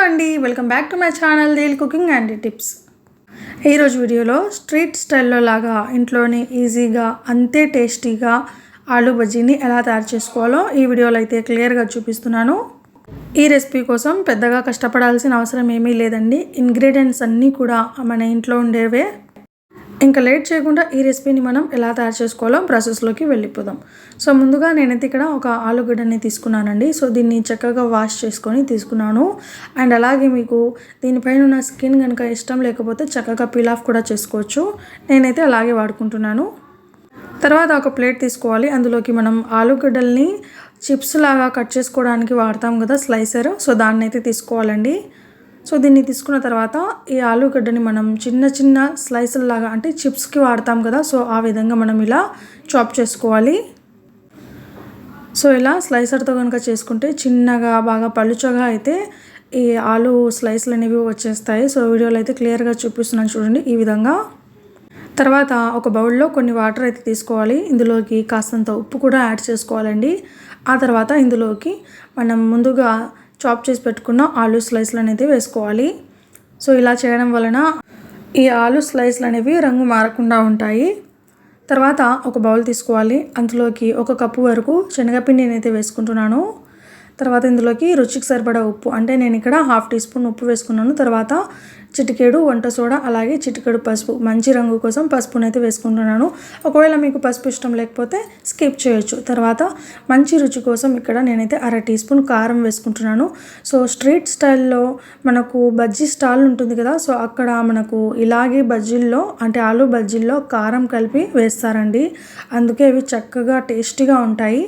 అండి, welcome back to my channel daily cooking and tips. ఈరోజు వీడియోలో స్ట్రీట్ స్టైల్లో లాగా ఇంట్లోనే ఈజీగా అంతే టేస్టీగా ఆలూ బజ్జీని ఎలా తయారు చేసుకోవాలో ఈ వీడియోలో అయితే క్లియర్గా చూపిస్తున్నాను. ఈ రెసిపీ కోసం పెద్దగా కష్టపడాల్సిన అవసరం ఏమీ లేదండి. ఇంగ్రీడియంట్స్ అన్నీ కూడా మన ఇంట్లో ఉండేవే. ఇంకా లేట్ చేయకుండా ఈ రెసిపీని మనం ఎలా తయారు చేసుకోవాలో ప్రాసెస్లోకి వెళ్ళిపోదాం. సో ముందుగా నేనైతే ఇక్కడ ఒక ఆలుగడ్డని తీసుకున్నానండి. సో దీన్ని చక్కగా వాష్ చేసుకొని తీసుకున్నాను. అండ్ అలాగే మీకు దీనిపైన ఉన్న స్కిన్ కనుక ఇష్టం లేకపోతే చక్కగా పీల్ ఆఫ్ కూడా చేసుకోవచ్చు. నేనైతే అలాగే వాడుకుంటున్నాను. తర్వాత ఒక ప్లేట్ తీసుకోవాలి. అందులోకి మనం ఆలుగడ్డల్ని చిప్స్ లాగా కట్ చేసుకోవడానికి వాడతాం కదా స్లైసర్. సో దాన్ని అయితే తీసుకోవాలండి. సో దీన్ని తీసుకున్న తర్వాత ఈ ఆలుగడ్డని మనం చిన్న చిన్న స్లైసుల లాగా అంటే చిప్స్కి వాడతాం కదా. సో ఆ విధంగా మనం ఇలా చాప్ చేసుకోవాలి. సో ఇలా స్లైసర్తో కనుక చేసుకుంటే చిన్నగా బాగా పలుచగా అయితే ఈ ఆలు స్లైసులు అనేవి వచ్చేస్తాయి. సో వీడియోలో అయితే క్లియర్గా చూపిస్తున్నాను చూడండి ఈ విధంగా. తర్వాత ఒక బౌల్లో కొన్ని వాటర్ అయితే తీసుకోవాలి. ఇందులోకి కాస్తంత ఉప్పు కూడా యాడ్ చేసుకోవాలండి. ఆ తర్వాత ఇందులోకి మనం ముందుగా చాప్ చేసి పెట్టుకున్న ఆలూ స్లైస్లు అనేది వేసుకోవాలి. సో ఇలా చేయడం వలన ఈ ఆలూ స్లైస్లు అనేవి రంగు మారకుండా ఉంటాయి. తర్వాత ఒక బౌల్ తీసుకోవాలి. అందులోకి 1 కప్పు వరకు శనగపిండిని అయితే వేసుకుంటున్నాను. తర్వాత ఇందులోకి రుచికి సరిపడా ఉప్పు అంటే నేను ఇక్కడ 1/2 టీ స్పూన్ ఉప్పు వేసుకున్నాను. తర్వాత చిటికెడు వంట సోడా, అలాగే చిటికెడు పసుపు, మంచి రంగు కోసం పసుపుని అయితే వేసుకుంటున్నాను. ఒకవేళ మీకు పసుపు ఇష్టం లేకపోతే స్కిప్ చేయొచ్చు. తర్వాత మంచి రుచి కోసం ఇక్కడ నేనైతే 1/2 టీ స్పూన్ కారం వేసుకుంటున్నాను. సో స్ట్రీట్ స్టైల్లో మనకు బజ్జీ స్టాల్ ఉంటుంది కదా. సో అక్కడ మనకు ఇలాగే బజ్జీల్లో అంటే ఆలూ బజ్జీల్లో కారం కలిపి వేస్తారండి. అందుకే అవి చక్కగా టేస్టీగా ఉంటాయి.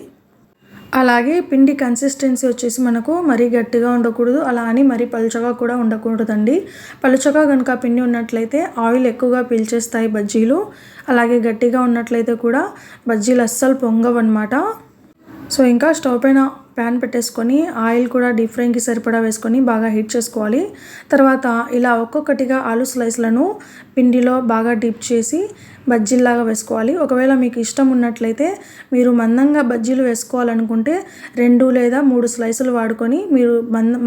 అలాగే పిండి కన్సిస్టెన్సీ వచ్చేసి మనకు మరీ గట్టిగా ఉండకూడదు, అలా అని మరీ పలుచగా కూడా ఉండకూడదండి. పలుచగా కనుక పిండి ఉన్నట్లయితే ఆయిల్ ఎక్కువగా పీల్చేస్తాయి బజ్జీలు. అలాగే గట్టిగా ఉన్నట్లయితే కూడా బజ్జీలు అస్సలు పొంగవన్నమాట. సో ఇంకా స్టవ్ పైన ప్యాన్ పెట్టేసుకొని ఆయిల్ కూడా డీప్ ఫ్రైకి సరిపడా వేసుకొని బాగా హీట్ చేసుకోవాలి. తర్వాత ఇలా ఒక్కొక్కటిగా ఆలూ స్లైస్లను పిండిలో బాగా డిప్ చేసి బజ్జీల్లాగా వేసుకోవాలి. ఒకవేళ మీకు ఇష్టం ఉన్నట్లయితే మీరు మందంగా బజ్జీలు వేసుకోవాలనుకుంటే 2 లేదా 3 స్లైసులు వాడుకొని మీరు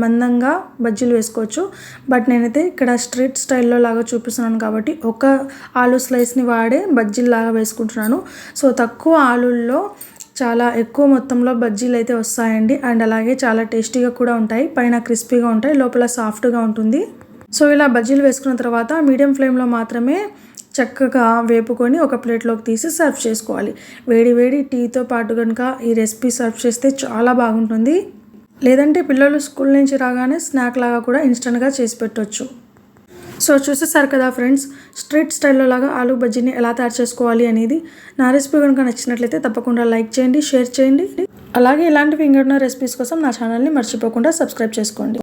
మందంగా బజ్జీలు వేసుకోవచ్చు. బట్ నేనైతే ఇక్కడ స్ట్రీట్ స్టైల్లో లాగా చూపిస్తున్నాను కాబట్టి ఒక ఆలూ స్లైస్ని వాడే బజ్జీల్లాగా వేసుకుంటున్నాను. సో తక్కువ ఆలూల్లో చాలా ఎక్కువ మొత్తంలో బజ్జీలు అయితే వస్తాయండి. అండ్ అలాగే చాలా టేస్టీగా కూడా ఉంటాయి. పైన క్రిస్పీగా ఉంటాయి, లోపల సాఫ్ట్గా ఉంటుంది. సో ఇలా బజ్జీలు వేసుకున్న తర్వాత మీడియం ఫ్లేమ్లో మాత్రమే చక్కగా వేపుకొని ఒక ప్లేట్లోకి తీసి సర్వ్ చేసుకోవాలి. వేడి వేడి టీతో పాటు కనుక ఈ రెసిపీ సర్వ్ చేస్తే చాలా బాగుంటుంది. లేదంటే పిల్లలు స్కూల్ నుంచి రాగానే స్నాక్ లాగా కూడా ఇన్స్టెంట్గా చేసి పెట్టవచ్చు. సో చూసేసారు కదా ఫ్రెండ్స్, స్ట్రీట్ స్టైల్లో లాగా ఆలూ బజ్జీని ఎలా తయారు చేసుకోవాలి అనేది. నా రెసిపీ కనుక నచ్చినట్లయితే తప్పకుండా లైక్ చేయండి, షేర్ చేయండి. అలాగే ఇలాంటివి ఇంకెన్నో రెసిపీస్ కోసం నా ఛానల్ని మర్చిపోకుండా సబ్స్క్రైబ్ చేసుకోండి.